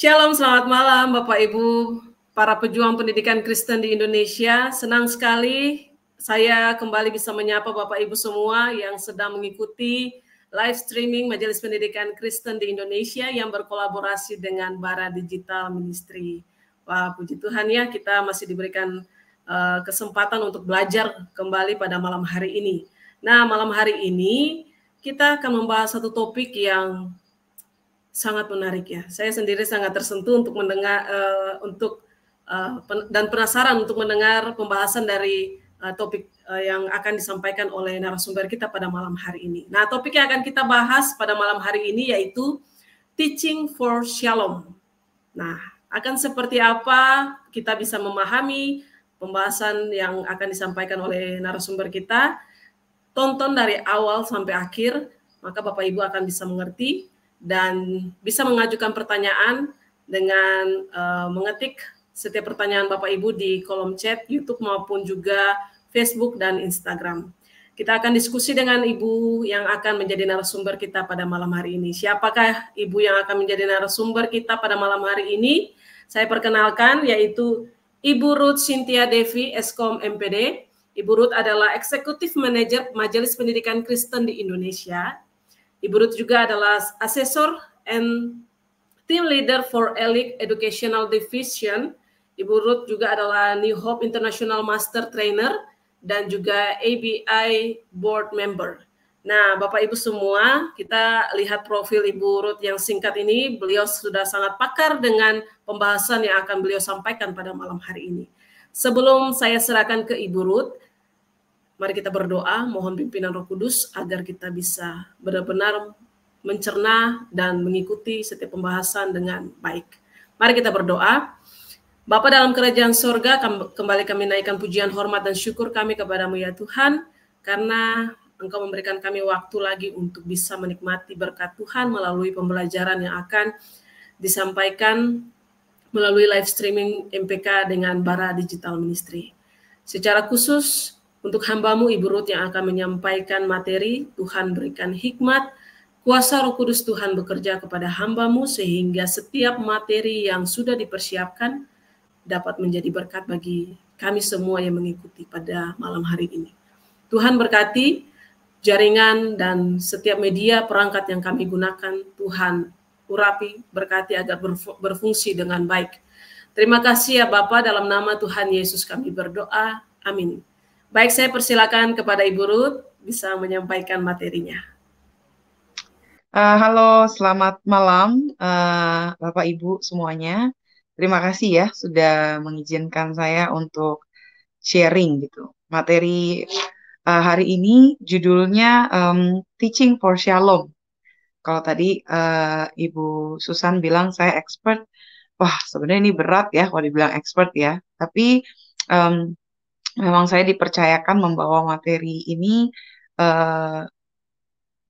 Shalom, selamat malam Bapak Ibu, para pejuang pendidikan Kristen di Indonesia. Senang sekali saya kembali bisa menyapa Bapak Ibu semua yang sedang mengikuti live streaming Majelis Pendidikan Kristen di Indonesia yang berkolaborasi dengan Bara Digital Ministry. Wah, puji Tuhan ya, kita masih diberikan kesempatan untuk belajar kembali pada malam hari ini. Nah, malam hari ini kita akan membahas satu topik yang sangat menarik ya. Saya sendiri sangat tersentuh untuk mendengar dan penasaran untuk mendengar pembahasan dari topik yang akan disampaikan oleh narasumber kita pada malam hari ini. Nah, topik yang akan kita bahas pada malam hari ini yaitu Teaching for Shalom. Nah, akan seperti apa kita bisa memahami pembahasan yang akan disampaikan oleh narasumber kita? Tonton dari awal sampai akhir, maka Bapak Ibu akan bisa mengerti dan bisa mengajukan pertanyaan dengan mengetik setiap pertanyaan Bapak Ibu di kolom chat YouTube maupun juga Facebook dan Instagram. Kita akan diskusi dengan Ibu yang akan menjadi narasumber kita pada malam hari ini. Siapakah Ibu yang akan menjadi narasumber kita pada malam hari ini? Saya perkenalkan, yaitu Ibu Ruth Cynthia Devi, Eskom MPD. Ibu Ruth adalah Eksekutif Manajer Majelis Pendidikan Kristen di Indonesia. Ibu Ruth juga adalah Asesor and Team Leader for ELIC Educational Division. Ibu Ruth juga adalah New Hope International Master Trainer dan juga ABI Board Member. Nah, Bapak Ibu semua, kita lihat profil Ibu Ruth yang singkat ini. Beliau sudah sangat pakar dengan pembahasan yang akan beliau sampaikan pada malam hari ini. Sebelum saya serahkan ke Ibu Ruth, mari kita berdoa, mohon pimpinan Roh Kudus agar kita bisa benar-benar mencerna dan mengikuti setiap pembahasan dengan baik. Mari kita berdoa. Bapa dalam kerajaan sorga, kembali kami naikkan pujian, hormat, dan syukur kami kepadamu ya Tuhan, karena Engkau memberikan kami waktu lagi untuk bisa menikmati berkat Tuhan melalui pembelajaran yang akan disampaikan melalui live streaming MPK dengan Bara Digital Ministry. Secara khusus, untuk hamba-Mu Ibu Ruth yang akan menyampaikan materi, Tuhan berikan hikmat, kuasa Roh Kudus Tuhan bekerja kepada hamba-Mu sehingga setiap materi yang sudah dipersiapkan dapat menjadi berkat bagi kami semua yang mengikuti pada malam hari ini. Tuhan berkati jaringan dan setiap media perangkat yang kami gunakan, Tuhan urapi, berkati agar berfungsi dengan baik. Terima kasih ya Bapa, dalam nama Tuhan Yesus kami berdoa, amin. Baik, saya persilakan kepada Ibu Ruth bisa menyampaikan materinya. Halo, selamat malam Bapak Ibu semuanya. Terima kasih ya sudah mengizinkan saya untuk sharing gitu. Materi hari ini judulnya Teaching for Shalom. Kalau tadi Ibu Susan bilang saya expert, wah sebenarnya ini berat ya kalau dibilang expert ya. Tapi memang saya dipercayakan membawa materi ini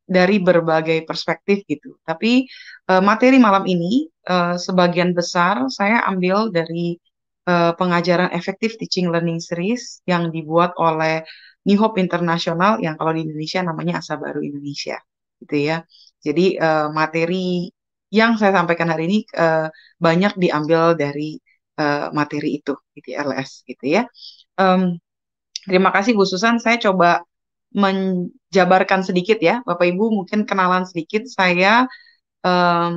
dari berbagai perspektif gitu. Tapi materi malam ini sebagian besar saya ambil dari pengajaran efektif teaching learning series yang dibuat oleh New Hope International yang kalau di Indonesia namanya Asa Baru Indonesia gitu ya. Jadi materi yang saya sampaikan hari ini banyak diambil dari materi itu gitu LS gitu ya. Terima kasih Bu Susan, saya coba menjabarkan sedikit ya, Bapak Ibu mungkin kenalan sedikit. Saya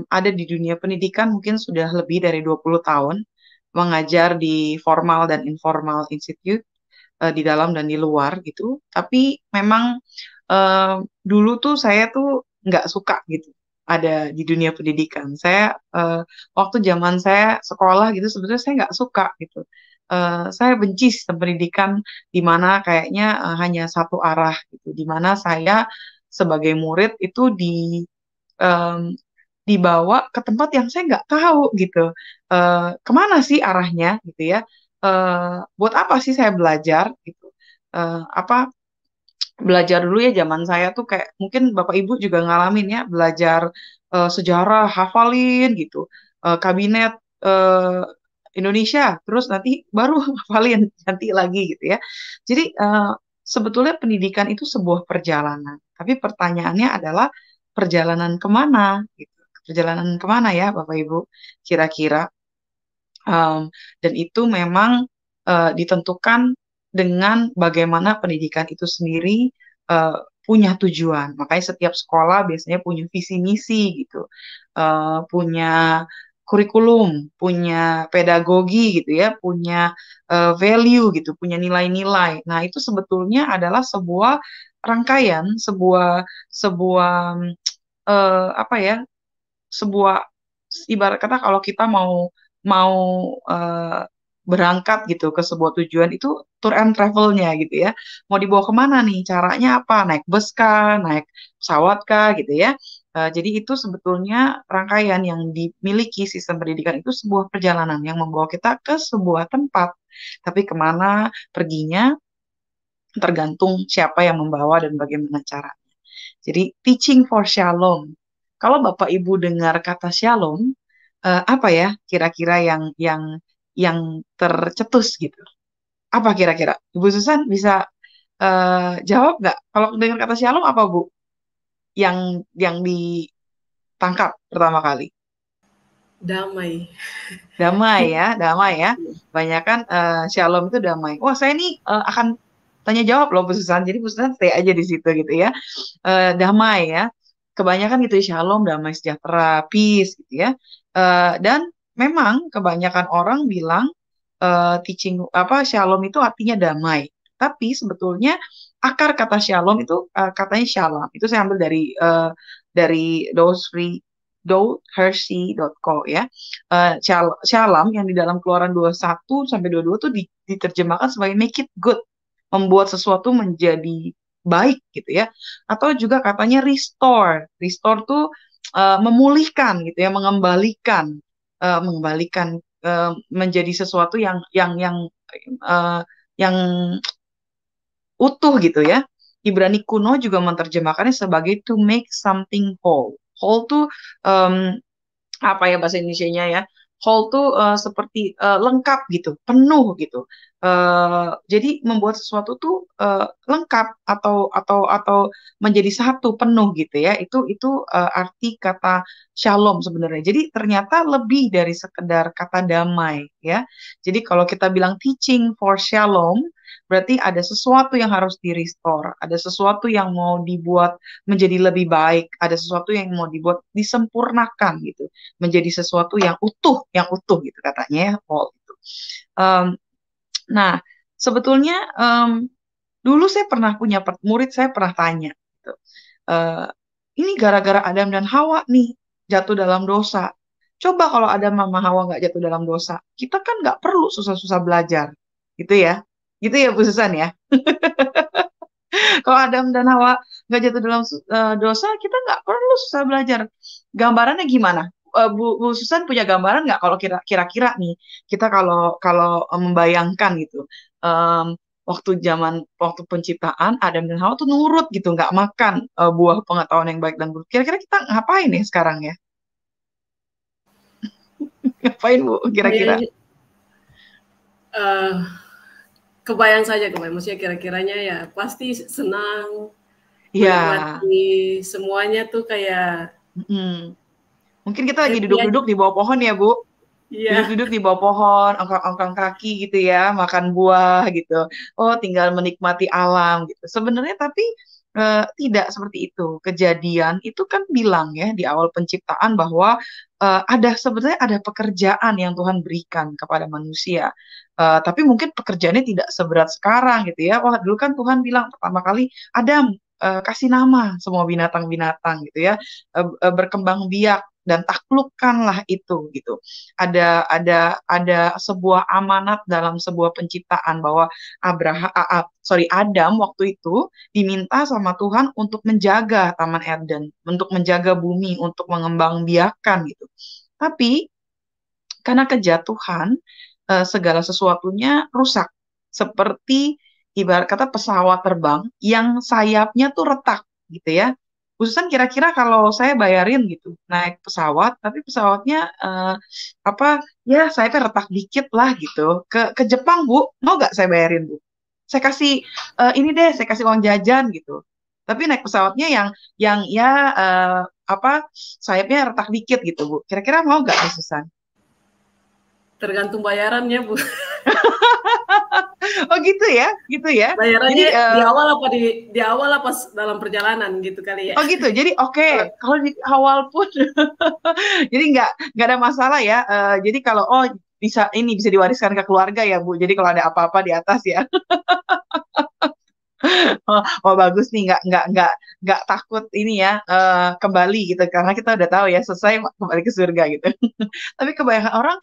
ada di dunia pendidikan mungkin sudah lebih dari 20 tahun, mengajar di formal dan informal institute, di dalam dan di luar gitu. Tapi memang dulu tuh saya tuh nggak suka gitu ada di dunia pendidikan. Saya waktu zaman saya sekolah gitu sebetulnya saya nggak suka gitu. Saya benci sistem pendidikan di mana kayaknya hanya satu arah gitu, di mana saya sebagai murid itu dibawa ke tempat yang saya nggak tahu gitu, kemana sih arahnya gitu ya, buat apa sih saya belajar gitu, apa belajar dulu ya zaman saya tuh kayak mungkin Bapak Ibu juga ngalamin ya belajar sejarah hafalin gitu, kabinet Indonesia terus nanti baru hafalin nanti lagi gitu ya. Jadi sebetulnya pendidikan itu sebuah perjalanan, tapi pertanyaannya adalah perjalanan kemana gitu. Perjalanan kemana ya Bapak Ibu? Kira-kira. Dan itu memang ditentukan dengan bagaimana pendidikan itu sendiri uh, punya tujuan. Makanya setiap sekolah biasanya punya visi misi gitu, punya kurikulum, punya pedagogi gitu ya, punya value gitu, punya nilai-nilai. Nah itu sebetulnya adalah sebuah rangkaian, sebuah sebuah apa ya, sebuah ibarat kata kalau kita mau mau eh, berangkat gitu ke sebuah tujuan itu tour and travelnya gitu ya. Mau dibawa kemana nih? Caranya apa? Naik bus kah? Naik pesawat kah? Gitu ya. Jadi itu sebetulnya rangkaian yang dimiliki sistem pendidikan itu sebuah perjalanan yang membawa kita ke sebuah tempat. Tapi kemana perginya tergantung siapa yang membawa dan bagaimana cara. Jadi teaching for shalom. Kalau Bapak Ibu dengar kata shalom, apa ya kira-kira yang tercetus gitu? Apa kira-kira? Ibu Susan bisa jawab nggak? Kalau dengar kata shalom apa Bu? Yang ditangkap pertama kali? Damai. Damai ya, damai ya. Banyak kan shalom itu damai. Wah saya ini akan tanya jawab loh Bu Susan. Jadi Bu Susan stay aja di situ gitu ya. Damai ya. Kebanyakan gitu ya, shalom, damai sejahtera, peace gitu ya. Dan memang kebanyakan orang bilang teaching apa shalom itu artinya damai. Tapi sebetulnya akar kata shalom itu katanya shalom. Itu saya ambil dari dohershey.co ya. Shalom yang di dalam Keluaran 21 sampai 22 tuh diterjemahkan sebagai make it good, membuat sesuatu menjadi baik gitu ya. Atau juga katanya restore. Restore tuh memulihkan gitu ya, mengembalikan menjadi sesuatu uh, yang utuh gitu ya. Ibrani kuno juga menerjemahkannya sebagai to make something whole. Whole tuh um, apa ya bahasa Indonesianya ya? Whole tuh seperti lengkap gitu, penuh gitu. Jadi membuat sesuatu tuh lengkap atau menjadi satu penuh gitu ya. Itu arti kata shalom sebenarnya. Jadi ternyata lebih dari sekedar kata damai ya. Jadi kalau kita bilang teaching for shalom, berarti ada sesuatu yang harus di-restore, ada sesuatu yang mau dibuat menjadi lebih baik, ada sesuatu yang mau dibuat disempurnakan gitu menjadi sesuatu yang utuh gitu katanya ya Paul itu. Um, nah, sebetulnya dulu saya pernah punya murid saya pernah tanya, gitu. Eh, ini gara-gara Adam dan Hawa nih jatuh dalam dosa. Coba kalau Adam sama Hawa nggak jatuh dalam dosa, kita kan nggak perlu susah-susah belajar, gitu ya. Gitu ya Bu Susan ya. Kalau Adam dan Hawa nggak jatuh dalam dosa, kita nggak perlu susah belajar. Gambarannya gimana? Bu Susan punya gambaran nggak kalau kira-kira nih kita kalau kalau membayangkan gitu waktu penciptaan Adam dan Hawa tuh nurut gitu nggak makan buah pengetahuan yang baik dan buruk. Kira-kira kita ngapain nih sekarang ya? Ngapain Bu kira-kira? Kebayang saja, maksudnya kira-kiranya ya pasti senang, Ya, menikmati semuanya tuh kayak mungkin kita lagi happy aja. duduk-duduk di bawah pohon ya Bu. Iya, Duduk-duduk di bawah pohon, ongkang-ongkang kaki gitu ya, makan buah gitu. Oh, tinggal menikmati alam gitu. Sebenarnya tapi tidak seperti itu. Kejadian itu kan bilang ya di awal penciptaan bahwa sebenarnya ada pekerjaan yang Tuhan berikan kepada manusia. Tapi mungkin pekerjaannya tidak seberat sekarang gitu ya. Wah, dulu kan Tuhan bilang pertama kali, Adam, kasih nama semua binatang-binatang gitu ya, berkembang biak dan taklukkanlah itu gitu. Ada sebuah amanat dalam sebuah penciptaan bahwa Adam waktu itu diminta sama Tuhan untuk menjaga Taman Eden, untuk menjaga bumi, untuk mengembangbiakan gitu. Tapi karena kejatuhan segala sesuatunya rusak. Seperti ibarat kata pesawat terbang yang sayapnya tuh retak gitu ya. Khususan kira-kira kalau saya bayarin gitu naik pesawat, tapi pesawatnya apa ya sayapnya retak dikit lah gitu. Ke Jepang Bu, mau nggak saya bayarin Bu? Saya kasih ini deh, saya kasih uang jajan gitu. Tapi naik pesawatnya yang ya sayapnya retak dikit gitu, Bu. Kira-kira mau nggak, Bu Susan? Tergantung bayarannya, Bu. Oh gitu ya, gitu ya. Jadi Bayarannya di awal apa di awal apa dalam perjalanan gitu kali ya. oh gitu. Jadi oke, Kalau kalau di awal pun jadi nggak ada masalah ya. Jadi kalau bisa diwariskan ke keluarga ya, Bu. Jadi kalau ada apa-apa di atas ya. Oh bagus nih, nggak takut ini ya, kembali gitu, karena kita udah tahu ya selesai kembali ke surga gitu. Tapi kebanyakan orang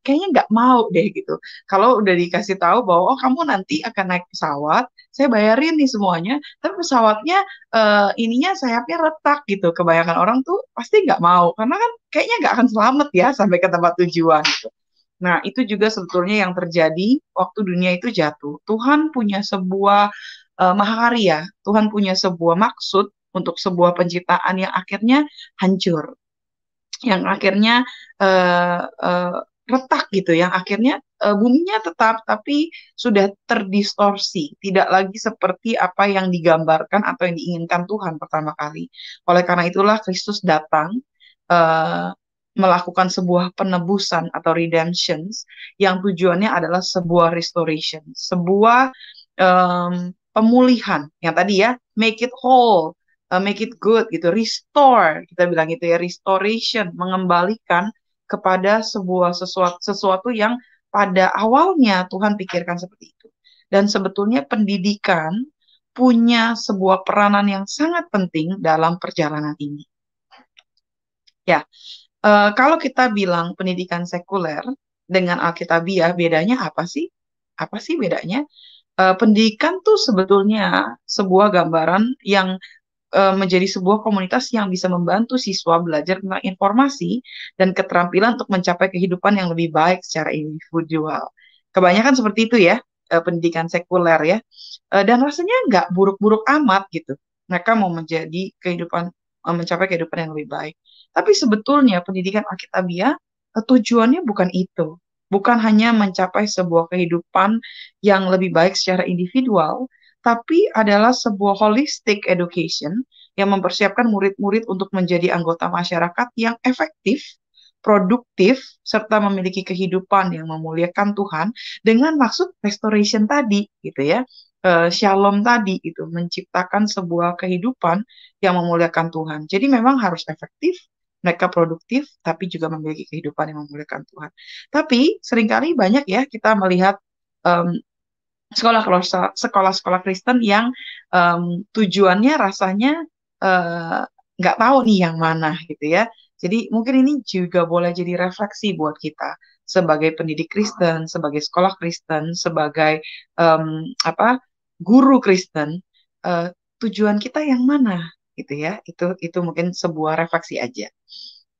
kayaknya nggak mau deh gitu. Kalau udah dikasih tahu bahwa oh kamu nanti akan naik pesawat, saya bayarin nih semuanya, tapi pesawatnya ininya sayapnya retak gitu. Kebanyakan orang tuh pasti nggak mau karena kan kayaknya nggak akan selamat ya sampai ke tempat tujuan gitu. Nah, itu juga sebetulnya yang terjadi waktu dunia itu jatuh. Tuhan punya sebuah mahakarya, Tuhan punya sebuah maksud untuk sebuah penciptaan yang akhirnya hancur, yang akhirnya uh, uh, retak gitu, yang akhirnya buminya tetap tapi sudah terdistorsi, tidak lagi seperti apa yang digambarkan atau yang diinginkan Tuhan pertama kali. Oleh karena itulah Kristus datang uh, melakukan sebuah penebusan atau redemptions yang tujuannya adalah sebuah restoration, sebuah pemulihan yang tadi ya, make it whole, make it good gitu, restore kita bilang gitu ya, restoration, mengembalikan kepada sebuah sesuatu yang pada awalnya Tuhan pikirkan seperti itu. Dan sebetulnya pendidikan punya sebuah peranan yang sangat penting dalam perjalanan ini. Ya, kalau kita bilang pendidikan sekuler dengan Alkitabiah, bedanya apa sih? Apa sih bedanya? Pendidikan tuh sebetulnya sebuah gambaran yang menjadi sebuah komunitas yang bisa membantu siswa belajar tentang informasi dan keterampilan untuk mencapai kehidupan yang lebih baik secara individual. Kebanyakan seperti itu ya, pendidikan sekuler ya. Dan rasanya nggak buruk-buruk amat gitu. Mereka mau mencapai kehidupan yang lebih baik. Tapi sebetulnya pendidikan Alkitabiah tujuannya bukan itu. Bukan hanya mencapai sebuah kehidupan yang lebih baik secara individual, tapi adalah sebuah holistic education yang mempersiapkan murid-murid untuk menjadi anggota masyarakat yang efektif, produktif, serta memiliki kehidupan yang memuliakan Tuhan dengan maksud restoration tadi, gitu ya. Shalom tadi itu menciptakan sebuah kehidupan yang memuliakan Tuhan. Jadi memang harus efektif, mereka produktif, tapi juga memiliki kehidupan yang memuliakan Tuhan. Tapi seringkali banyak ya kita melihat um, sekolah-sekolah Kristen yang tujuannya rasanya eh, nggak tahu nih yang mana gitu ya. Jadi mungkin ini juga boleh jadi refleksi buat kita sebagai pendidik Kristen, sebagai sekolah Kristen, sebagai apa guru Kristen, eh, tujuan kita yang mana gitu ya. Itu mungkin sebuah refleksi aja.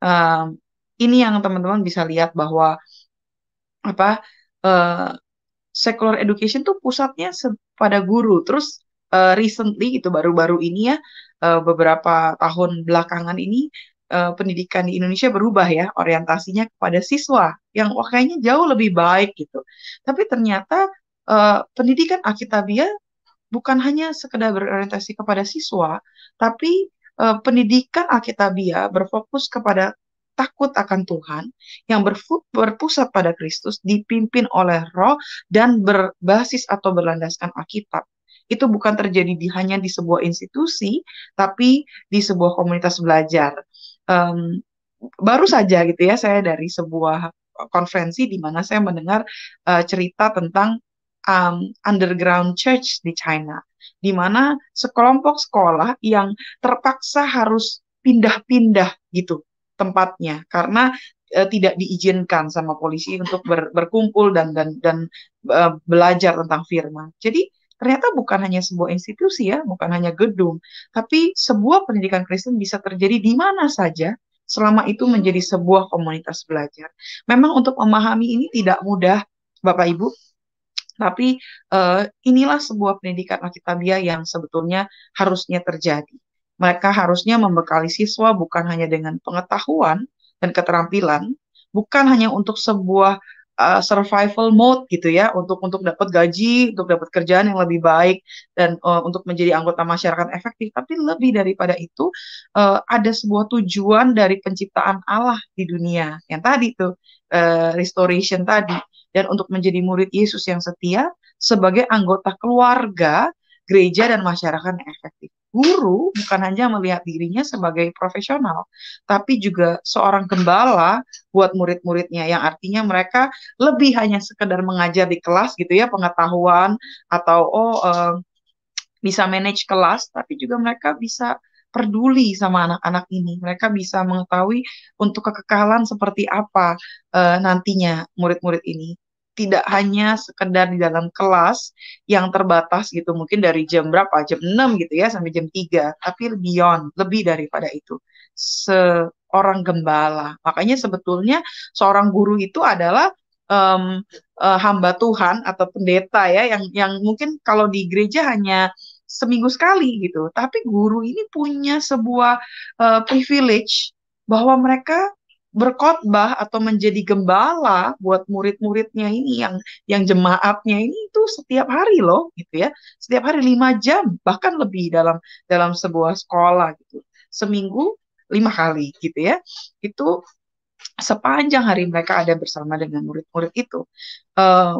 Em, ini yang teman-teman bisa lihat bahwa apa eh, secular education tuh pusatnya pada guru. Terus recently gitu baru-baru ini ya, beberapa tahun belakangan ini pendidikan di Indonesia berubah ya orientasinya kepada siswa yang wah kayaknya jauh lebih baik gitu. Tapi ternyata pendidikan Alkitabiah bukan hanya sekedar berorientasi kepada siswa, tapi pendidikan Alkitabiah berfokus kepada takut akan Tuhan yang berpusat pada Kristus, dipimpin oleh Roh dan berbasis atau berlandaskan Alkitab. Itu bukan terjadi hanya di sebuah institusi, tapi di sebuah komunitas belajar. Um, Baru saja gitu ya, saya dari sebuah konferensi di mana saya mendengar cerita tentang underground church di China, di mana sekelompok sekolah yang terpaksa harus pindah-pindah gitu tempatnya karena tidak diizinkan sama polisi untuk berkumpul dan belajar tentang firman. Jadi ternyata bukan hanya sebuah institusi ya, bukan hanya gedung, tapi sebuah pendidikan Kristen bisa terjadi di mana saja selama itu menjadi sebuah komunitas belajar. Memang untuk memahami ini tidak mudah, Bapak Ibu, tapi inilah sebuah pendidikan Alkitabiah yang sebetulnya harusnya terjadi. Mereka harusnya membekali siswa bukan hanya dengan pengetahuan dan keterampilan, bukan hanya untuk sebuah survival mode gitu ya, untuk dapat gaji, untuk dapat kerjaan yang lebih baik dan untuk menjadi anggota masyarakat efektif. Tapi lebih daripada itu, ada sebuah tujuan dari penciptaan Allah di dunia yang tadi tuh, restoration tadi, dan untuk menjadi murid Yesus yang setia sebagai anggota keluarga, gereja dan masyarakat yang efektif. Guru bukan hanya melihat dirinya sebagai profesional, tapi juga seorang gembala buat murid-muridnya, yang artinya mereka lebih hanya sekedar mengajar di kelas gitu ya, pengetahuan atau bisa manage kelas, tapi juga mereka bisa peduli sama anak-anak ini. Mereka bisa mengetahui untuk kekekalan seperti apa nantinya murid-murid ini. Tidak hanya sekedar di dalam kelas yang terbatas gitu, mungkin dari jam berapa, jam 6 gitu ya, sampai jam 3, tapi beyond, lebih daripada itu. Seorang gembala. Makanya sebetulnya seorang guru itu adalah hamba Tuhan atau pendeta ya, yang mungkin kalau di gereja hanya seminggu sekali gitu. Tapi guru ini punya sebuah privilege bahwa mereka berkhotbah atau menjadi gembala buat murid-muridnya ini, yang jemaatnya ini itu setiap hari loh gitu ya. Setiap hari 5 jam bahkan lebih dalam dalam sebuah sekolah gitu. Seminggu 5 kali gitu ya. Itu sepanjang hari mereka ada bersama dengan murid-murid itu.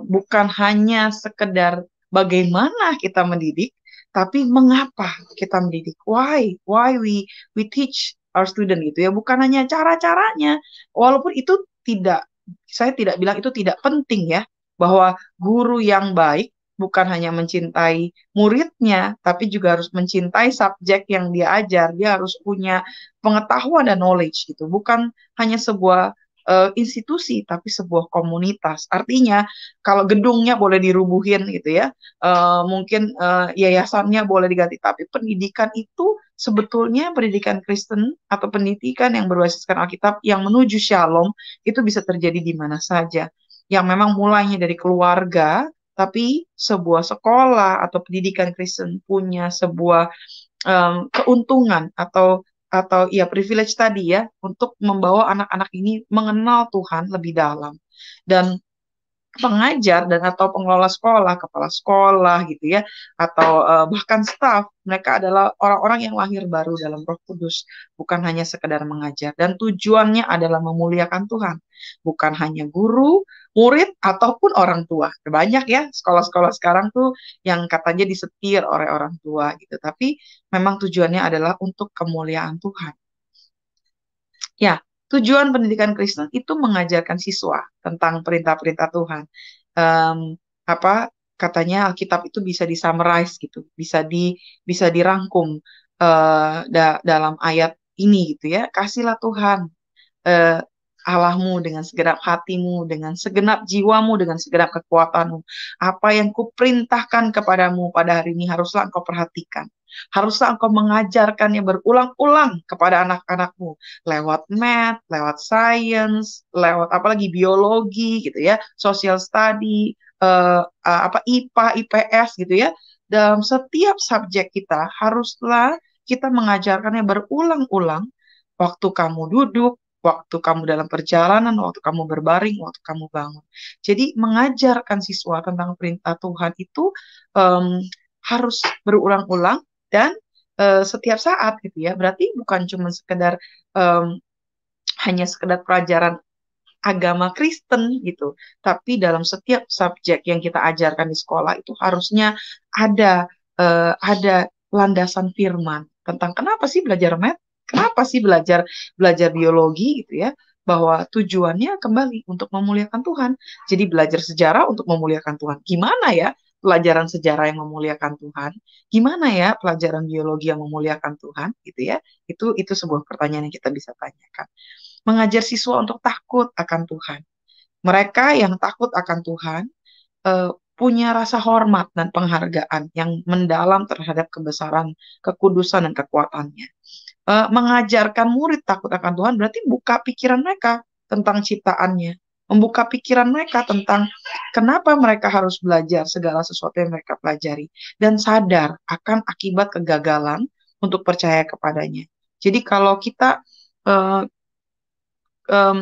Bukan hanya sekedar bagaimana kita mendidik, tapi mengapa kita mendidik. Why we teach our student gitu ya. Bukan hanya cara-caranya. Walaupun itu tidak, saya tidak bilang itu tidak penting ya, bahwa guru yang baik bukan hanya mencintai muridnya, tapi juga harus mencintai subjek yang dia ajar. Dia harus punya pengetahuan dan knowledge gitu. Bukan hanya sebuah institusi, tapi sebuah komunitas. Artinya, kalau gedungnya boleh dirubuhin gitu ya, mungkin yayasannya boleh diganti, tapi pendidikan itu sebetulnya pendidikan Kristen atau pendidikan yang berbasiskan Alkitab yang menuju Shalom itu bisa terjadi di mana saja. Yang memang mulainya dari keluarga, tapi sebuah sekolah atau pendidikan Kristen punya sebuah keuntungan atau ya privilege tadi ya, untuk membawa anak-anak ini mengenal Tuhan lebih dalam. Dan pengajar dan atau pengelola sekolah, kepala sekolah gitu ya, atau bahkan staf, mereka adalah orang-orang yang lahir baru dalam Roh Kudus, bukan hanya sekedar mengajar. Dan tujuannya adalah memuliakan Tuhan, bukan hanya guru, murid ataupun orang tua. Banyak ya sekolah-sekolah sekarang tuh yang katanya disetir oleh orang tua gitu, tapi memang tujuannya adalah untuk kemuliaan Tuhan. Ya, tujuan pendidikan Kristen itu mengajarkan siswa tentang perintah-perintah Tuhan. Em, apa katanya Alkitab itu bisa disummarize gitu, bisa dirangkum dalam ayat ini gitu ya. Kasihlah Tuhan eh, Allahmu dengan segenap hatimu, dengan segenap jiwamu, dengan segenap kekuatanmu. Apa yang kuperintahkan kepadamu pada hari ini haruslah engkau perhatikan. Haruslah engkau mengajarkannya berulang-ulang kepada anak-anakmu lewat math, lewat science, lewat apalagi biologi gitu ya, social study, IPA, IPS gitu ya. Dalam setiap subjek kita haruslah kita mengajarkannya berulang-ulang, waktu kamu duduk, waktu kamu dalam perjalanan, waktu kamu berbaring, waktu kamu bangun. Jadi mengajarkan siswa tentang perintah Tuhan itu harus berulang-ulang dan setiap saat gitu ya. Berarti bukan cuma sekedar hanya sekedar pelajaran agama Kristen gitu, tapi dalam setiap subjek yang kita ajarkan di sekolah itu harusnya ada landasan firman tentang kenapa sih belajar math, kenapa sih belajar belajar biologi gitu ya, bahwa tujuannya kembali untuk memuliakan Tuhan. Jadi belajar sejarah untuk memuliakan Tuhan. Gimana ya pelajaran sejarah yang memuliakan Tuhan? Gimana ya pelajaran biologi yang memuliakan Tuhan gitu ya? Itu sebuah pertanyaan yang kita bisa tanyakan. Mengajar siswa untuk takut akan Tuhan. Mereka yang takut akan Tuhan punya rasa hormat dan penghargaan yang mendalam terhadap kebesaran, kekudusan, dan kekuatannya. Mengajarkan murid takut akan Tuhan berarti buka pikiran mereka tentang ciptaannya, membuka pikiran mereka tentang kenapa mereka harus belajar segala sesuatu yang mereka pelajari, dan sadar akan akibat kegagalan untuk percaya kepadanya. Jadi kalau kita uh, um,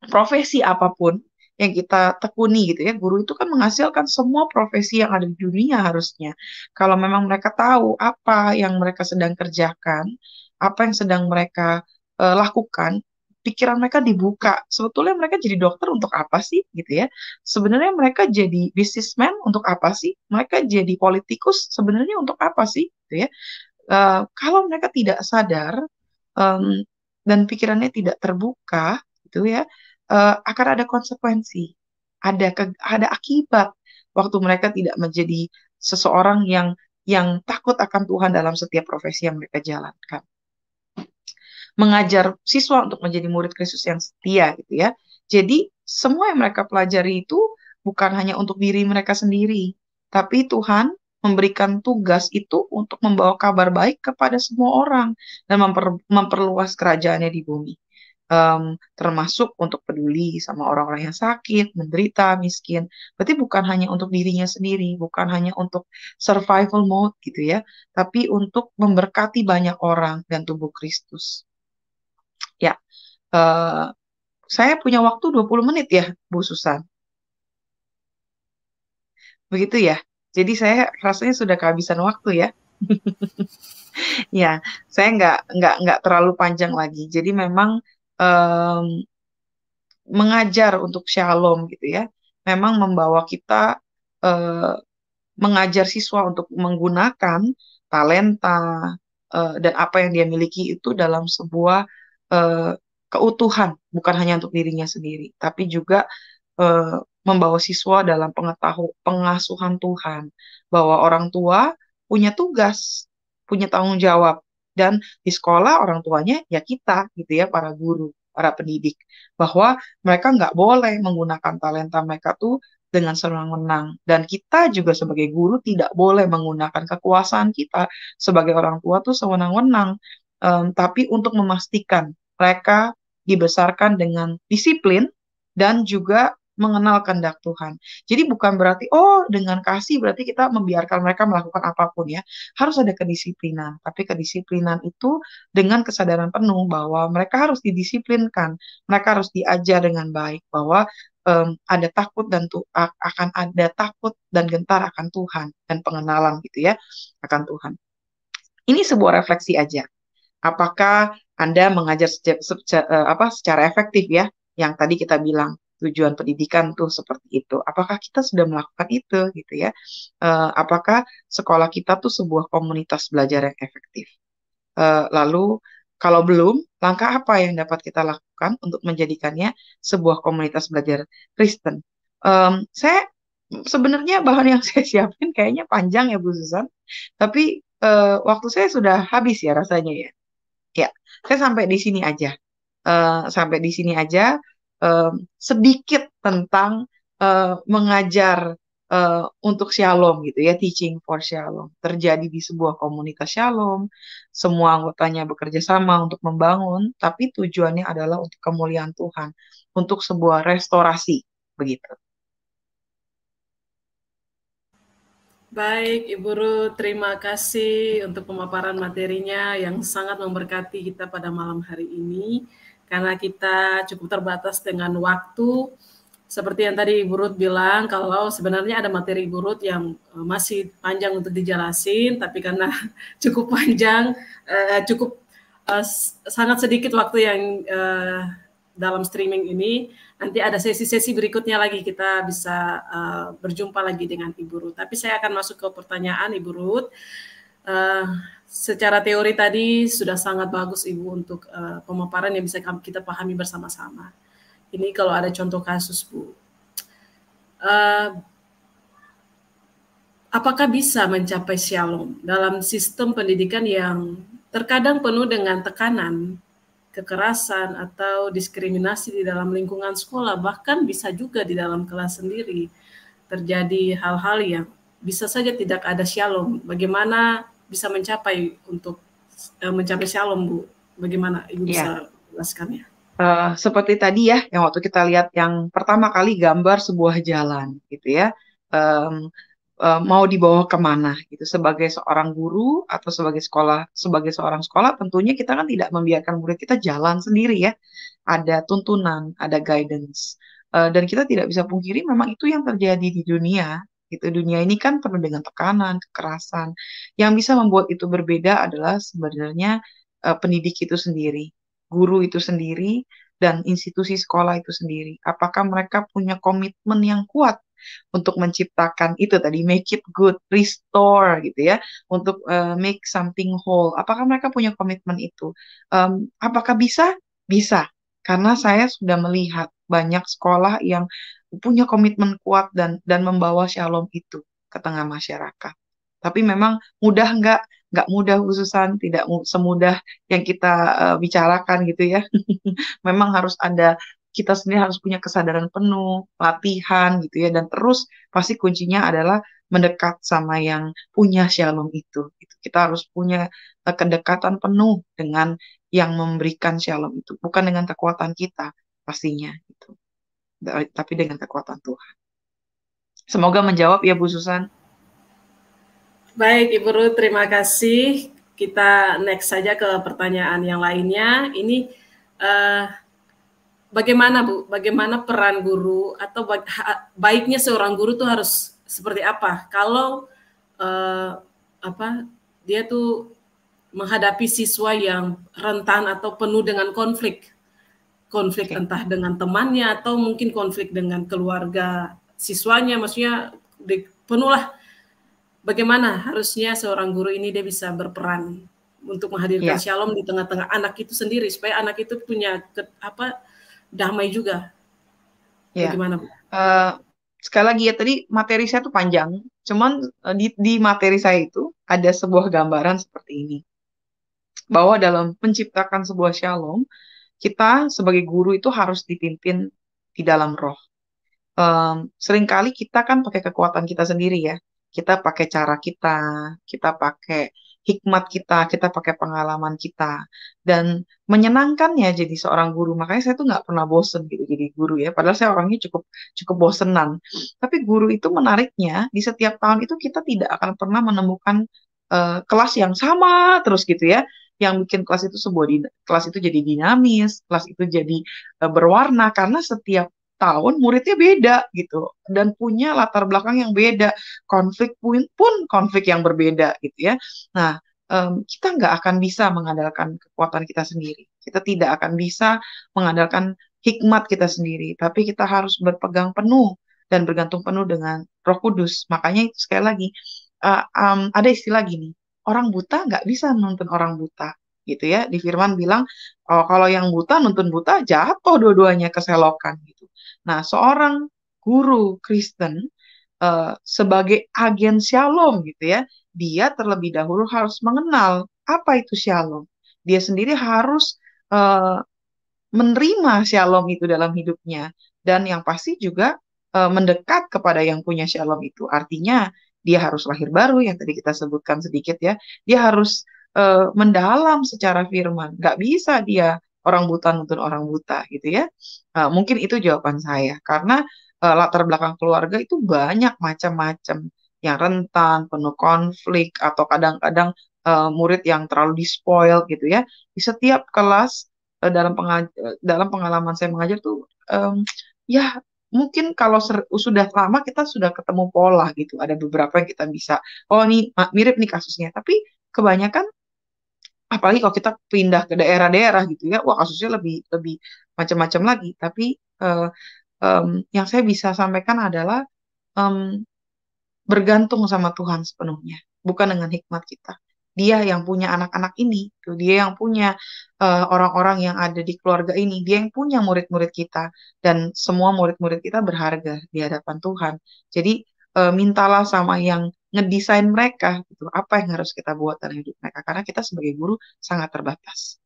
profesi apapun yang kita tekuni gitu ya. Guru itu kan menghasilkan semua profesi yang ada di dunia harusnya. Kalau memang mereka tahu apa yang mereka sedang kerjakan, apa yang sedang mereka lakukan, pikiran mereka dibuka. Sebetulnya mereka jadi dokter untuk apa sih gitu ya? Sebenarnya mereka jadi businessman untuk apa sih? Mereka jadi politikus sebenarnya untuk apa sih gitu ya? Kalau mereka tidak sadar em, dan pikirannya tidak terbuka, gitu ya, akan ada konsekuensi, ada akibat waktu mereka tidak menjadi seseorang yang takut akan Tuhan dalam setiap profesi yang mereka jalankan. Mengajar siswa untuk menjadi murid Kristus yang setia, gitu ya. Jadi semua yang mereka pelajari itu bukan hanya untuk diri mereka sendiri, tapi Tuhan memberikan tugas itu untuk membawa kabar baik kepada semua orang dan memperluas kerajaannya di bumi. Termasuk untuk peduli sama orang-orang yang sakit, menderita, miskin. Berarti bukan hanya untuk dirinya sendiri, bukan hanya untuk survival mode gitu ya, tapi untuk memberkati banyak orang dan tubuh Kristus. Ya, eh, saya punya waktu 20 menit ya, Bu Susan. Begitu ya. Jadi saya rasanya sudah kehabisan waktu ya. Ya, saya nggak terlalu panjang lagi. Jadi memang em, mengajar untuk shalom gitu ya, memang membawa kita eh, mengajar siswa untuk menggunakan talenta dan apa yang dia miliki itu dalam sebuah eh, keutuhan, bukan hanya untuk dirinya sendiri, tapi juga eh, membawa siswa dalam pengasuhan Tuhan, bahwa orang tua punya tugas, punya tanggung jawab, dan di sekolah orang tuanya ya kita gitu ya, para guru, para pendidik, bahwa mereka nggak boleh menggunakan talenta mereka tuh dengan senang-senang. Dan kita juga sebagai guru tidak boleh menggunakan kekuasaan kita sebagai orang tua tuh sewenang-wenang. Tapi untuk memastikan mereka dibesarkan dengan disiplin dan juga mengenal kehendak Tuhan. Jadi bukan berarti, oh dengan kasih berarti kita membiarkan mereka melakukan apapun ya. Harus ada kedisiplinan. Tapi kedisiplinan itu dengan kesadaran penuh bahwa mereka harus didisiplinkan. Mereka harus diajar dengan baik bahwa ada takut dan akan ada takut dan gentar akan Tuhan dan pengenalan gitu ya akan Tuhan. Ini sebuah refleksi aja. Apakah Anda mengajar secara efektif ya? Yang tadi kita bilang tujuan pendidikan tuh seperti itu. Apakah kita sudah melakukan itu gitu ya? Apakah sekolah kita tuh sebuah komunitas belajar yang efektif? Lalu kalau belum, langkah apa yang dapat kita lakukan untuk menjadikannya sebuah komunitas belajar Kristen? Saya sebenarnya bahan yang saya siapin kayaknya panjang ya Bu Susan, tapi waktu saya sudah habis ya rasanya ya. Ya, saya sampai di sini aja. Sampai di sini aja. Sedikit tentang mengajar untuk Shalom gitu ya, teaching for Shalom. Terjadi di sebuah komunitas Shalom, semua anggotanya bekerja sama untuk membangun, tapi tujuannya adalah untuk kemuliaan Tuhan, untuk sebuah restorasi, begitu. Baik, Ibu Ruth, terima kasih untuk pemaparan materinya yang sangat memberkati kita pada malam hari ini. Karena kita cukup terbatas dengan waktu, seperti yang tadi Ibu Ruth bilang, kalau sebenarnya ada materi Ibu Ruth yang masih panjang untuk dijelasin, tapi karena cukup panjang, sangat sedikit waktu yang dalam streaming ini. Nanti ada sesi-sesi berikutnya lagi kita bisa berjumpa lagi dengan Ibu Ruth. Tapi saya akan masuk ke pertanyaan Ibu Ruth. Secara teori tadi sudah sangat bagus Ibu untuk pemaparan yang bisa kita pahami bersama-sama. Ini kalau ada contoh kasus Bu. Apakah bisa mencapai shalom dalam sistem pendidikan yang terkadang penuh dengan tekanan, kekerasan atau diskriminasi di dalam lingkungan sekolah, bahkan bisa juga di dalam kelas sendiri terjadi hal-hal yang bisa saja tidak ada shalom. Bagaimana bisa mencapai shalom, Bu? Bagaimana Ibu bisa jelaskannya? Seperti tadi ya, yang waktu kita lihat yang pertama kali gambar sebuah jalan, gitu ya. Mau dibawa kemana gitu, sebagai seorang guru atau sebagai seorang sekolah, tentunya kita kan tidak membiarkan murid kita jalan sendiri ya, ada tuntunan, ada guidance. Dan kita tidak bisa pungkiri memang itu yang terjadi di dunia. Gitu. Dunia ini kan penuh dengan tekanan, kekerasan. Yang bisa membuat itu berbeda adalah sebenarnya pendidik itu sendiri, guru itu sendiri, dan institusi sekolah itu sendiri. Apakah mereka punya komitmen yang kuat untuk menciptakan itu tadi, make it good, restore gitu ya, untuk make something whole. Apakah mereka punya komitmen itu? Apakah bisa? Bisa, karena saya sudah melihat banyak sekolah yang punya komitmen kuat dan membawa shalom itu ke tengah masyarakat. Tapi memang mudah nggak? Nggak mudah, khususan tidak semudah yang kita bicarakan gitu ya. Memang harus ada, kita sendiri harus punya kesadaran penuh, latihan gitu ya, dan terus pasti kuncinya adalah mendekat sama yang punya shalom itu. Gitu. Kita harus punya kedekatan penuh dengan yang memberikan shalom itu, bukan dengan kekuatan kita pastinya gitu, tapi dengan kekuatan Tuhan. Semoga menjawab ya Bu Susan. Baik Ibu Ruth, terima kasih. Kita next saja ke pertanyaan yang lainnya. Ini bagaimana Bu? Bagaimana peran guru atau baiknya seorang guru tuh harus seperti apa? Kalau dia tuh menghadapi siswa yang rentan atau penuh dengan konflik entah dengan temannya atau mungkin konflik dengan keluarga siswanya, maksudnya penuhlah. Bagaimana harusnya seorang guru ini dia bisa berperan untuk menghadirkan shalom di tengah-tengah anak itu sendiri, supaya anak itu punya damai juga. Bagaimana Bu? Sekali lagi ya, tadi materi saya tuh panjang, cuman di materi saya itu ada sebuah gambaran seperti ini, bahwa dalam menciptakan sebuah shalom, kita sebagai guru itu harus dipimpin di dalam roh. Seringkali kita kan pakai kekuatan kita sendiri ya. Kita pakai cara kita pakai hikmat kita pakai pengalaman kita. Dan menyenangkannya jadi seorang guru. Makanya saya tuh nggak pernah bosen gitu jadi guru ya. Padahal saya orangnya cukup bosenan. Tapi guru itu menariknya, di setiap tahun itu kita tidak akan pernah menemukan kelas yang sama terus gitu ya. Yang bikin kelas itu jadi dinamis, kelas itu jadi berwarna, karena setiap tahun muridnya beda gitu dan punya latar belakang yang beda, konflik pun konflik yang berbeda gitu ya. Nah, kita nggak akan bisa mengandalkan kekuatan kita sendiri, kita tidak akan bisa mengandalkan hikmat kita sendiri, tapi kita harus berpegang penuh dan bergantung penuh dengan Roh Kudus. Makanya itu sekali lagi ada istilah gini, orang buta nggak bisa menuntun orang buta gitu ya. Di Firman bilang, kalau yang buta nuntun buta, jatuh dua-duanya ke selokan gitu. Nah, seorang guru Kristen sebagai agen shalom gitu ya, dia terlebih dahulu harus mengenal apa itu shalom. Dia sendiri harus menerima shalom itu dalam hidupnya, dan yang pasti juga mendekat kepada yang punya shalom itu. Artinya dia harus lahir baru yang tadi kita sebutkan sedikit ya. Dia harus mendalam secara firman. Nggak bisa dia orang buta nuntun orang buta gitu ya. Mungkin itu jawaban saya. Karena latar belakang keluarga itu banyak macam-macam. Yang rentan, penuh konflik, atau kadang-kadang murid yang terlalu di-spoil gitu ya. Di setiap kelas, dalam pengalaman saya mengajar tuh, ya mungkin kalau sudah lama kita sudah ketemu pola gitu. Ada beberapa yang kita bisa, oh ini mirip nih kasusnya. Tapi kebanyakan, apalagi kalau kita pindah ke daerah-daerah gitu ya, wah kasusnya lebih lebih macam-macam lagi. Tapi yang saya bisa sampaikan adalah bergantung sama Tuhan sepenuhnya, bukan dengan hikmat kita. Dia yang punya anak-anak ini, dia yang punya orang-orang yang ada di keluarga ini, dia yang punya murid-murid kita, dan semua murid-murid kita berharga di hadapan Tuhan. Jadi mintalah sama yang ngedesain mereka, gitu, apa yang harus kita buat dalam hidup mereka, karena kita sebagai guru sangat terbatas.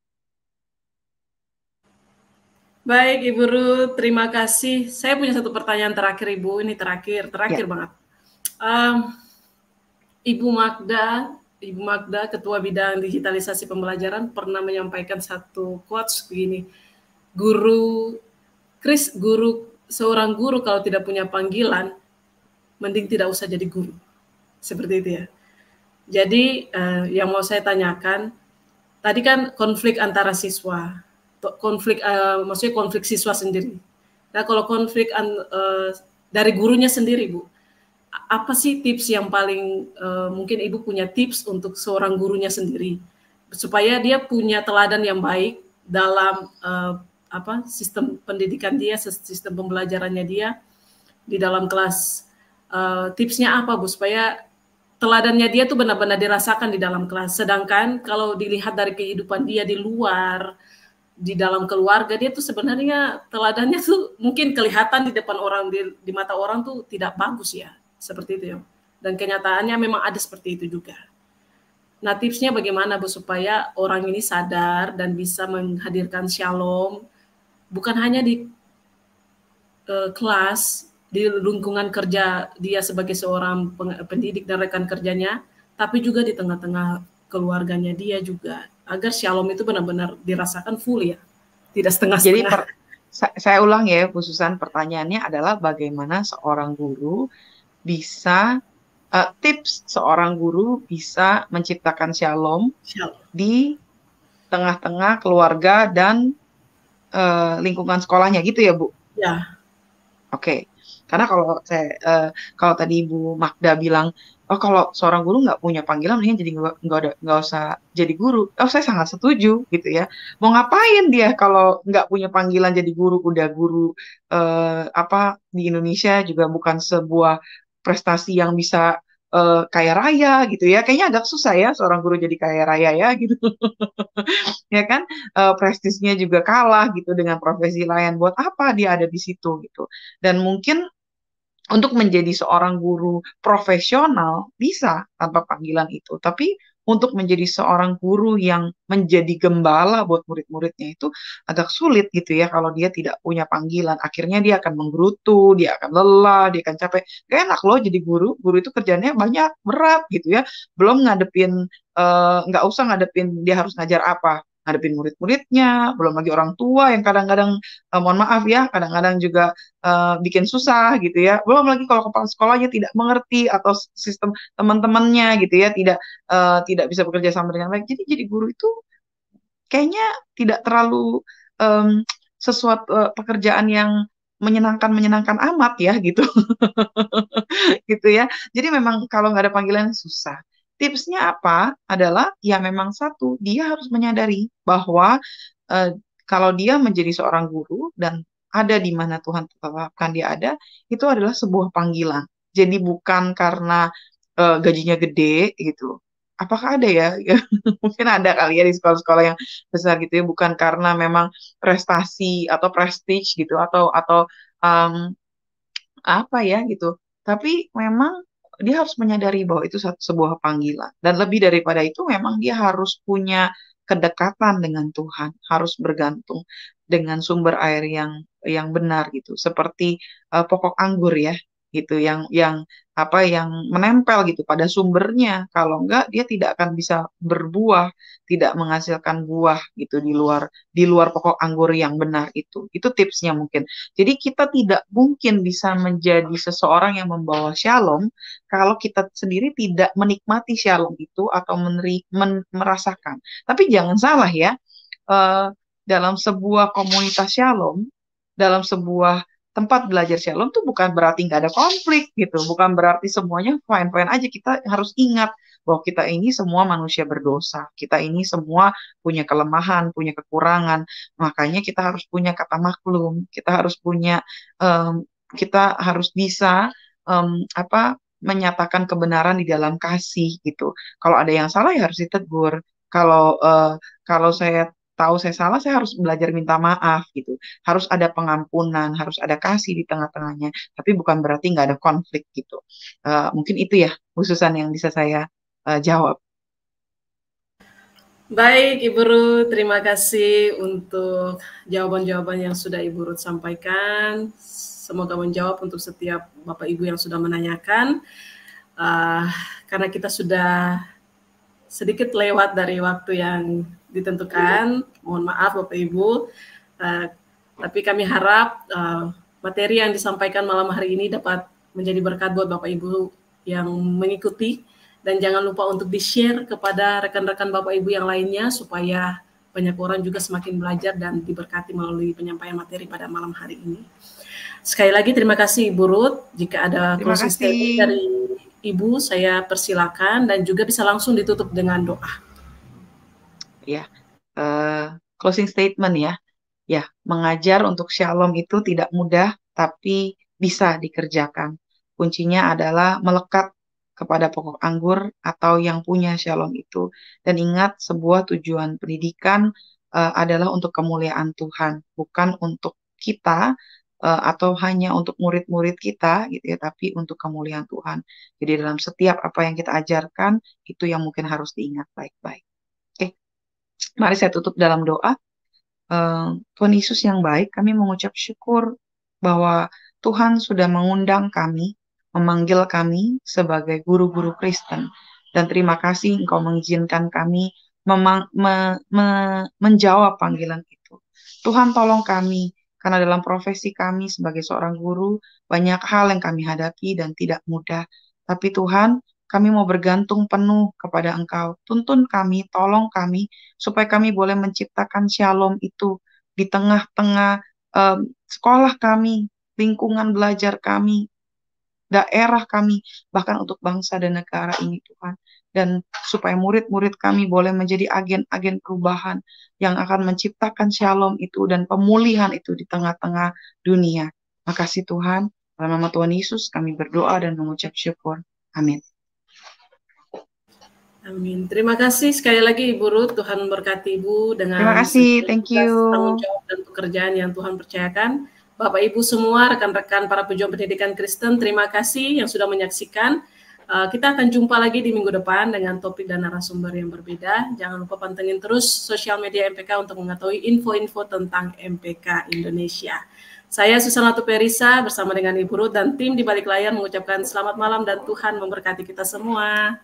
Baik Ibu Ruth, terima kasih. Saya punya satu pertanyaan terakhir Ibu, ini terakhir banget. Ibu Magda, Ketua Bidang Digitalisasi Pembelajaran, pernah menyampaikan satu quotes begini, seorang guru kalau tidak punya panggilan, mending tidak usah jadi guru. Seperti itu ya. Jadi yang mau saya tanyakan, tadi kan konflik antara siswa, maksudnya konflik siswa sendiri. Nah, kalau konflik dari gurunya sendiri, Bu, apa sih tips yang paling mungkin Ibu punya tips untuk seorang gurunya sendiri supaya dia punya teladan yang baik dalam sistem pendidikan dia, sistem pembelajarannya dia di dalam kelas. Tipsnya apa, Bu, supaya teladannya dia tuh benar-benar dirasakan di dalam kelas. Sedangkan kalau dilihat dari kehidupan dia di luar, di dalam keluarga, dia tuh sebenarnya teladannya tuh mungkin kelihatan di depan orang, di mata orang tuh tidak bagus ya, seperti itu ya. Dan kenyataannya memang ada seperti itu juga. Nah, tipsnya bagaimana, Bu, supaya orang ini sadar dan bisa menghadirkan shalom bukan hanya di kelas, di lingkungan kerja dia sebagai seorang pendidik dan rekan kerjanya, tapi juga di tengah-tengah keluarganya dia juga, agar shalom itu benar-benar dirasakan full ya, tidak Jadi setengah-setengah. saya ulang ya, Bu Susan, pertanyaannya adalah bagaimana seorang guru bisa tips seorang guru bisa menciptakan shalom Shalom. di tengah-tengah keluarga dan lingkungan sekolahnya gitu ya, Bu? Ya, Oke, karena kalau tadi Ibu Magda bilang, oh kalau seorang guru nggak punya panggilan, mendingan jadi nggak usah jadi guru. Oh, saya sangat setuju gitu ya. Mau ngapain dia kalau nggak punya panggilan jadi guru? Udah guru di Indonesia juga bukan sebuah prestasi yang bisa kaya raya gitu ya. Kayaknya agak susah ya seorang guru jadi kaya raya ya gitu. Ya kan, prestisnya juga kalah gitu dengan profesi lain. Buat apa dia ada di situ gitu? Dan mungkin untuk menjadi seorang guru profesional bisa tanpa panggilan itu, tapi untuk menjadi seorang guru yang menjadi gembala buat murid-muridnya itu agak sulit gitu ya kalau dia tidak punya panggilan. Akhirnya dia akan menggerutu, dia akan lelah, dia akan capek. Gak enak loh jadi guru. Guru itu kerjanya banyak, berat gitu ya. Belum ngadepin, nggak usah ngadepin dia harus ngajar apa. Ngadepin murid-muridnya, belum lagi orang tua yang kadang-kadang, mohon maaf ya, kadang-kadang juga bikin susah gitu ya. Belum lagi kalau kepala sekolahnya tidak mengerti atau sistem teman-temannya gitu ya, tidak bisa bekerja sama dengan baik. Jadi guru itu kayaknya tidak terlalu sesuatu pekerjaan yang menyenangkan amat ya gitu. Gitu ya. Jadi memang kalau nggak ada panggilan susah. Tipsnya apa? Adalah ya memang satu, dia harus menyadari bahwa eh, kalau dia menjadi seorang guru dan ada di mana Tuhan tetapkan dia ada, itu adalah sebuah panggilan. Jadi bukan karena gajinya gede gitu. Apakah ada ya? Mungkin ada kali ya di sekolah-sekolah yang besar gitu ya, bukan karena memang prestasi atau prestige gitu atau um, apa ya gitu. Tapi memang dia harus menyadari bahwa itu sebuah panggilan. Dan lebih daripada itu memang dia harus punya kedekatan dengan Tuhan, harus bergantung dengan sumber air yang benar gitu. Seperti pokok anggur ya, gitu yang menempel gitu pada sumbernya. Kalau enggak dia tidak akan bisa berbuah, tidak menghasilkan buah gitu di luar pokok anggur yang benar itu. Itu tipsnya mungkin. Jadi kita tidak mungkin bisa menjadi seseorang yang membawa shalom kalau kita sendiri tidak menikmati shalom itu atau merasakan. Tapi jangan salah ya, eh, dalam sebuah komunitas shalom, dalam sebuah tempat belajar shalom tuh bukan berarti nggak ada konflik gitu, bukan berarti semuanya fine-fine aja. Kita harus ingat bahwa kita ini semua manusia berdosa, kita ini semua punya kelemahan, punya kekurangan, makanya kita harus punya kata maklum, kita harus bisa menyatakan kebenaran di dalam kasih gitu. Kalau ada yang salah ya harus ditegur. Kalau saya tahu saya salah, saya harus belajar minta maaf gitu. Harus ada pengampunan, harus ada kasih di tengah-tengahnya. Tapi bukan berarti nggak ada konflik gitu. Mungkin itu ya khususan yang bisa saya jawab. baik Ibu Ruth, terima kasih untuk jawaban-jawaban yang sudah Ibu Ruth sampaikan. Semoga menjawab untuk setiap Bapak Ibu yang sudah menanyakan. Karena kita sudah sedikit lewat dari waktu yang ditentukan, mohon maaf Bapak Ibu. Tapi kami harap materi yang disampaikan malam hari ini dapat menjadi berkat buat Bapak Ibu yang mengikuti. Dan jangan lupa untuk di-share kepada rekan-rekan Bapak Ibu yang lainnya supaya banyak orang juga semakin belajar dan diberkati melalui penyampaian materi pada malam hari ini. Sekali lagi terima kasih Ibu Ruth. Jika ada Terima closing kasih. statement dari Ibu, saya persilakan dan juga bisa langsung ditutup dengan doa. Ya, closing statement ya. Ya, mengajar untuk shalom itu tidak mudah, tapi bisa dikerjakan. Kuncinya adalah melekat kepada pokok anggur atau yang punya shalom itu. Dan ingat, sebuah tujuan pendidikan adalah untuk kemuliaan Tuhan, bukan untuk kita atau hanya untuk murid-murid kita, gitu ya, tapi untuk kemuliaan Tuhan. Jadi dalam setiap apa yang kita ajarkan, itu yang mungkin harus diingat baik-baik. Oke, mari saya tutup dalam doa. Tuhan Yesus yang baik, kami mengucap syukur bahwa Tuhan sudah mengundang kami, memanggil kami sebagai guru-guru Kristen. Dan terima kasih Engkau mengizinkan kami menjawab panggilan itu. Tuhan tolong kami, karena dalam profesi kami sebagai seorang guru, banyak hal yang kami hadapi dan tidak mudah. Tapi Tuhan, kami mau bergantung penuh kepada Engkau. Tuntun kami, tolong kami, supaya kami boleh menciptakan shalom itu di tengah-tengah sekolah kami, lingkungan belajar kami, daerah kami, bahkan untuk bangsa dan negara ini Tuhan. Dan supaya murid-murid kami boleh menjadi agen-agen perubahan yang akan menciptakan shalom itu dan pemulihan itu di tengah-tengah dunia. Makasih Tuhan, dalam nama Tuhan Yesus kami berdoa dan mengucap syukur. Amin. Amin. Terima kasih sekali lagi Ibu Ruth. Tuhan memberkati Ibu dengan Terima kasih, thank you. tanggung jawab dan pekerjaan yang Tuhan percayakan. Bapak Ibu semua, rekan-rekan para pejuang pendidikan Kristen, terima kasih yang sudah menyaksikan. Kita akan jumpa lagi di minggu depan dengan topik dan narasumber yang berbeda. Jangan lupa pantengin terus sosial media MPK untuk mengetahui info-info tentang MPK Indonesia. Saya Susana Tuperisa bersama dengan Ibu Ruth dan tim di balik layar mengucapkan selamat malam dan Tuhan memberkati kita semua.